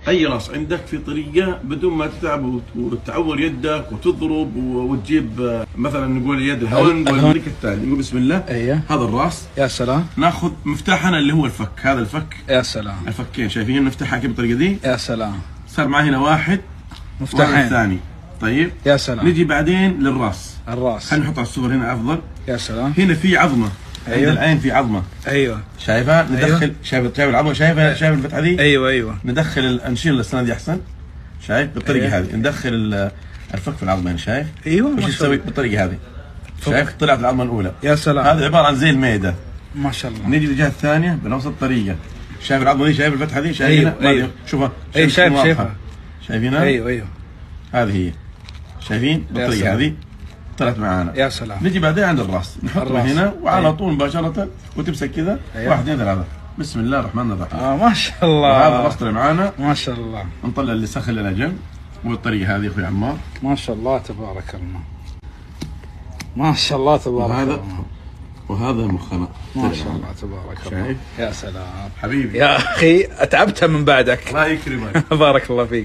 اي راس عندك في طريقه بدون ما تتعب وتعور يدك وتضرب وتجيب مثلا نقول يد الهون. نقول الطريقه الثانيه، نقول بسم الله. ايوه هذا الراس. يا سلام. ناخذ مفتاحنا اللي هو الفك، هذا الفك. يا سلام. الفكين شايفين نفتحها كيف بالطريقه دي. يا سلام. صار معي هنا واحد مفتاحين الثاني. طيب يا سلام. نجي بعدين للراس. الراس خلينا نحط على الصور هنا افضل. يا سلام. هنا في عظمه. أيوه. عند العين في عظمه. ايوه شايفها؟ ندخل. أيوه. شايف العظمه؟ شايفها؟ شايف الفتحه دي؟ ايوه ندخل نشيل الاسنان دي احسن. شايف بالطريقه أيوه. هذه ندخل الفك في العظمه هنا. شايف؟ ايوه وش نسوي بالطريقه هذه؟ شايف طلعت العظمه الاولى. يا سلام. هذا عباره عن زي الميده. ما شاء الله. نيجي للجهه الثانيه بنفس الطريقه. شايف العظمه دي؟ شايف الفتحه دي؟ شايفينها؟ أيوه. شوفها. اي شايفها. شايفينها؟ ايوه هذه هي. شايفين بالطريقه هذه طلعت معانا. يا سلام. نجي بعدين عند الراس نحطه هنا وعلى طول مباشره وتمسك كذا. أيوه. 1 2 3. بسم الله الرحمن الرحيم. ما شاء الله. هذا الراس طلع معانا. ما شاء الله. نطلع اللي سخن لنا جنب وبالطريقه هذه اخوي عمار. ما شاء الله تبارك الله. ما شاء الله تبارك الله. وهذا مخنا. ما شاء الله تبارك الله. شايف؟ يا سلام حبيبي يا اخي اتعبتها من بعدك. الله يكرمك. بارك الله فيك.